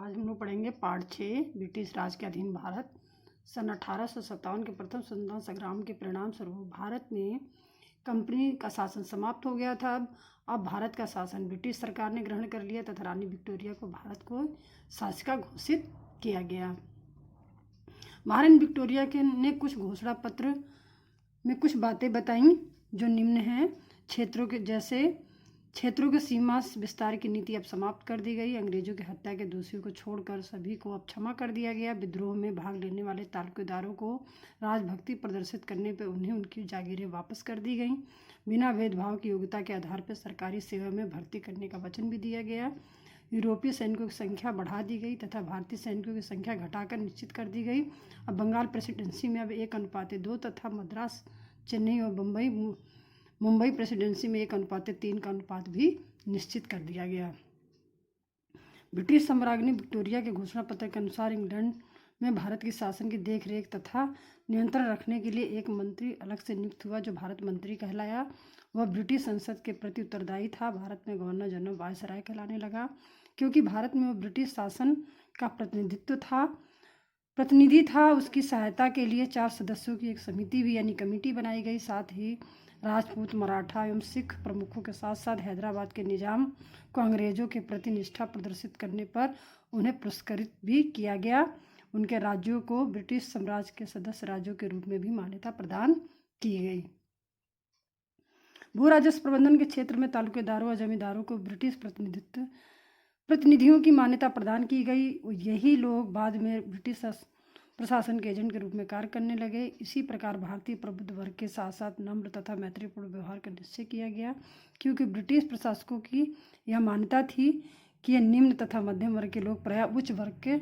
आज हम लोग पढ़ेंगे पार्ट 6 ब्रिटिश राज के अधीन भारत। सन 1857 के प्रथम स्वतंत्रता संग्राम के परिणाम स्वरूप भारत में कंपनी का शासन समाप्त हो गया था। अब भारत का शासन ब्रिटिश सरकार ने ग्रहण कर लिया तथा रानी विक्टोरिया को भारत को शासिका घोषित किया गया। महारानी विक्टोरिया ने कुछ घोषणा पत्र में कुछ बातें बताई जो निम्न हैं। क्षेत्रों की सीमा विस्तार की नीति अब समाप्त कर दी गई। अंग्रेजों की हत्या के दोषियों को छोड़कर सभी को अब क्षमा कर दिया गया। विद्रोह में भाग लेने वाले तालुकेदारों को राजभक्ति प्रदर्शित करने पर उन्हें उनकी जागीरें वापस कर दी गईं। बिना भेदभाव की योग्यता के आधार पर सरकारी सेवा में भर्ती करने का वचन भी दिया गया। यूरोपीय सैनिकों की संख्या बढ़ा दी गई तथा भारतीय सैनिकों की संख्या घटाकर निश्चित कर दी गई। अब बंगाल प्रेसिडेंसी में अब 1:2 तथा मद्रास, चेन्नई और मुंबई प्रेसिडेंसी में 1:3 का अनुपात भी निश्चित कर दिया गया। ब्रिटिश सम्राज्ञी विक्टोरिया के घोषणा पत्र के अनुसार इंग्लैंड में भारत के शासन की देखरेख तथा नियंत्रण रखने के लिए एक मंत्री अलग से नियुक्त हुआ जो भारत मंत्री कहलाया। वह ब्रिटिश संसद के प्रति उत्तरदायी था। भारत में गवर्नर जनरल वायसराय कहलाने लगा क्योंकि भारत में वह ब्रिटिश शासन का प्रतिनिधि था। उसकी सहायता के लिए 4 सदस्यों की एक समिति भी यानी कमेटी बनाई गई। साथ ही राजपूत, मराठा एवं सिख प्रमुखों के साथ साथ हैदराबाद के निजाम को अंग्रेजों के प्रति निष्ठा प्रदर्शित करने पर उन्हें पुरस्कृत भी किया गया। उनके राज्यों को ब्रिटिश साम्राज्य के सदस्य राज्यों के रूप में भी मान्यता प्रदान की गई। भू राजस्व प्रबंधन के क्षेत्र में तालुकेदारों और जमींदारों को ब्रिटिश प्रतिनिधियों की मान्यता प्रदान की गई। यही लोग बाद में ब्रिटिश प्रशासन के एजेंट के रूप में कार्य करने लगे। इसी प्रकार भारतीय प्रबुद्ध वर्ग के साथ साथ नम्र तथा मैत्रीपूर्ण व्यवहार का निश्चय किया गया क्योंकि ब्रिटिश प्रशासकों की यह मान्यता थी कि यह निम्न तथा मध्यम वर्ग के लोग प्रायः उच्च वर्ग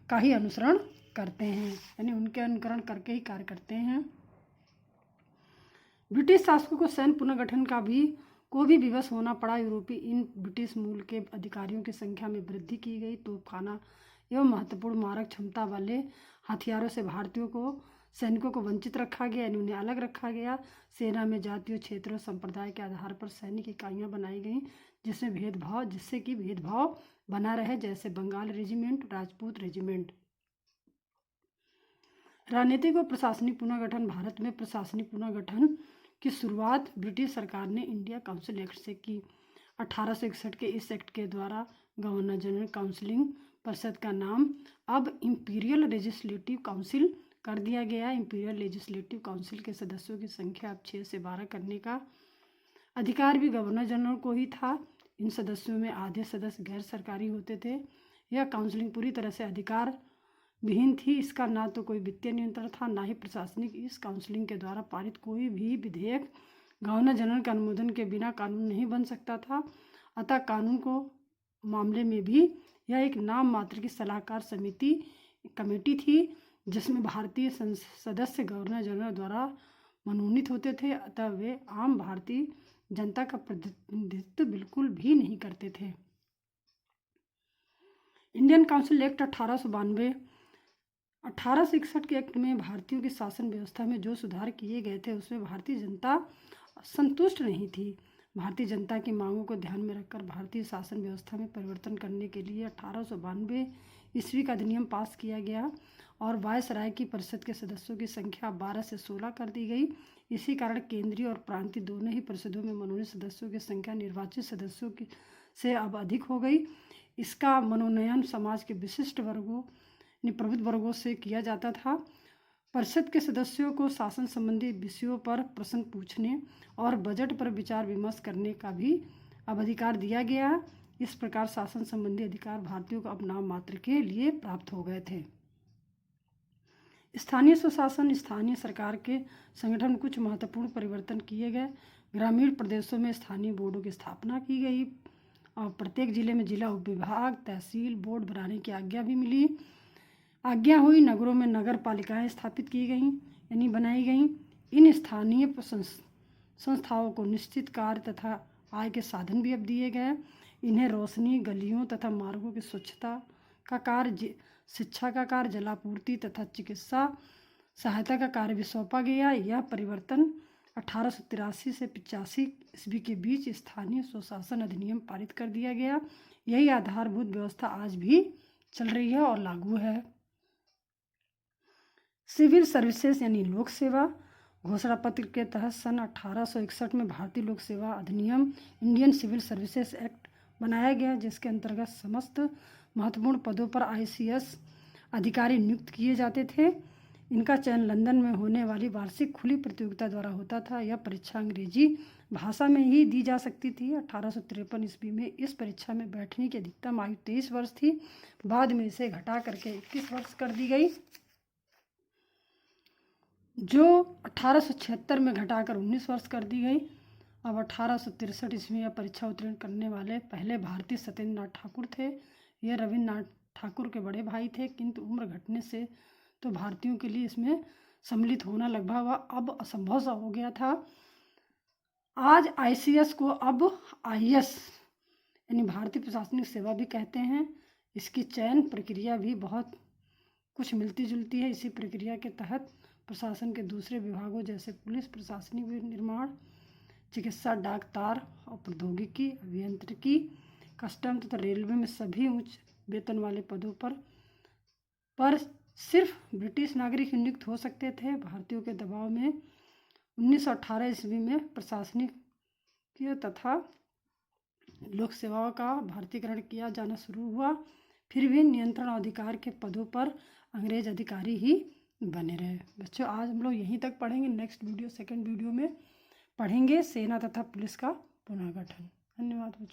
का ही अनुसरण करते हैं, यानी उनके अनुकरण करके ही कार्य करते हैं। ब्रिटिश शासकों को सैन्य पुनर्गठन को भी विवश होना पड़ा। यूरोपीय इन ब्रिटिश मूल के अधिकारियों की संख्या में वृद्धि की गई। तोपखाना एवं महत्वपूर्ण मारक क्षमता वाले हथियारों से भारतीय सैनिकों को वंचित रखा गया, यानी उन्हें अलग रखा गया। सेना में जातियों, क्षेत्रों, संप्रदाय के आधार पर सैनिक इकाइयां बनाई गईं जिससे कि भेदभाव बना रहे, जैसे बंगाल रेजिमेंट, राजपूत रेजिमेंट। राजनीतिक और प्रशासनिक पुनर्गठन। भारत में प्रशासनिक पुनर्गठन की शुरुआत ब्रिटिश सरकार ने इंडिया काउंसिल एक्ट से की। 1861 के इस एक्ट के द्वारा गवर्नर जनरल काउंसिलिंग परिषद का नाम अब इंपीरियल लेजिस्लेटिव काउंसिल कर दिया गया। इंपीरियल लेजिस्लेटिव काउंसिल के सदस्यों की संख्या अब 6 से 12 करने का अधिकार भी गवर्नर जनरल को ही था। इन सदस्यों में आधे सदस्य गैर सरकारी होते थे। यह काउंसिलिंग पूरी तरह से अधिकार विहीन थी। इसका ना तो कोई वित्तीय नियंत्रण था, ना ही प्रशासनिक। इस काउंसिलिंग के द्वारा पारित कोई भी विधेयक गवर्नर जनरल के अनुमोदन के बिना कानून नहीं बन सकता था। अतः कानून को मामले में भी यह एक नाम मात्र की सलाहकार कमेटी थी जिसमें भारतीय सदस्य गवर्नर जनरल द्वारा मनोनीत होते थे। अतः वे आम भारतीय जनता का प्रतिनिधित्व बिल्कुल भी नहीं करते थे। इंडियन काउंसिल एक्ट 1861 के एक्ट में भारतीयों की शासन व्यवस्था में जो सुधार किए गए थे उसमें भारतीय जनता संतुष्ट नहीं थी। भारतीय जनता की मांगों को ध्यान में रखकर भारतीय शासन व्यवस्था में परिवर्तन करने के लिए 1892 ईस्वी का अधिनियम पास किया गया और वायसराय की परिषद के सदस्यों की संख्या 12 से 16 कर दी गई। इसी कारण केंद्रीय और प्रांतीय दोनों ही परिषदों में मनोनीत सदस्यों की संख्या निर्वाचित सदस्यों से अब अधिक हो गई। इसका मनोनयन समाज के विशिष्ट वर्गों प्रबुद्ध वर्गों से किया जाता था। परिषद के सदस्यों को शासन संबंधी विषयों पर प्रश्न पूछने और बजट पर विचार विमर्श करने का भी अब अधिकार दिया गया। इस प्रकार शासन संबंधी अधिकार भारतीयों को अब नाम मात्र के लिए प्राप्त हो गए थे। स्थानीय स्वशासन। स्थानीय सरकार के संगठन में कुछ महत्वपूर्ण परिवर्तन किए गए। ग्रामीण प्रदेशों में स्थानीय बोर्डों की स्थापना की गई और प्रत्येक जिले में जिला उपविभाग, तहसील बोर्ड बनाने की आज्ञा हुई। नगरों में नगर पालिकाएं स्थापित की गईं यानी बनाई गईं। इन स्थानीय संस्थाओं को निश्चित कार्य तथा आय के साधन भी अब दिए गए। इन्हें रोशनी, गलियों तथा मार्गों की स्वच्छता का कार्य, शिक्षा का कार्य, जलापूर्ति तथा चिकित्सा सहायता का कार्य भी सौंपा गया। यह परिवर्तन 1883 से 85 ईस्वी के बीच स्थानीय स्वशासन अधिनियम पारित कर दिया गया। यही आधारभूत व्यवस्था आज भी चल रही है और लागू है। सिविल सर्विसेज यानी लोक सेवा घोषणा पत्र के तहत सन 1861 में भारतीय लोक सेवा अधिनियम इंडियन सिविल सर्विसेज एक्ट बनाया गया, जिसके अंतर्गत समस्त महत्वपूर्ण पदों पर ICS अधिकारी नियुक्त किए जाते थे। इनका चयन लंदन में होने वाली वार्षिक खुली प्रतियोगिता द्वारा होता था। यह परीक्षा अंग्रेजी भाषा में ही दी जा सकती थी। 1853 ईस्वी में इस परीक्षा में बैठने की अधिकतम आयु 23 वर्ष थी। बाद में इसे घटा करके 21 वर्ष कर दी गई, जो 1876 में घटाकर 19 वर्ष कर दी गई। अब 1863 ईस्वी में परीक्षा उत्तीर्ण करने वाले पहले भारतीय सत्येंद्र नाथ ठाकुर थे। यह रविन्द्रनाथ ठाकुर के बड़े भाई थे, किंतु उम्र घटने से तो भारतीयों के लिए इसमें सम्मिलित होना लगभग अब असंभव सा हो गया था। आज ICS को अब IS यानी भारतीय प्रशासनिक सेवा भी कहते हैं। इसकी चयन प्रक्रिया भी बहुत कुछ मिलती जुलती है। इसी प्रक्रिया के तहत प्रशासन के दूसरे विभागों जैसे पुलिस, प्रशासनिक निर्माण, चिकित्सा, डाक तार और प्रौद्योगिकी, अभियांत्रिकी, कस्टम तथा रेलवे में सभी उच्च वेतन वाले पदों पर सिर्फ ब्रिटिश नागरिक नियुक्त हो सकते थे। भारतीयों के दबाव में 1918 ईस्वी में प्रशासनिक तथा लोक सेवाओं का भारतीयकरण किया जाना शुरू हुआ। फिर भी नियंत्रण अधिकार के पदों पर अंग्रेज अधिकारी ही बने रहे। बच्चों, आज हम लोग यहीं तक पढ़ेंगे। नेक्स्ट वीडियो, सेकंड वीडियो में पढ़ेंगे सेना तथा पुलिस का पुनर्गठन। धन्यवाद बच्चों।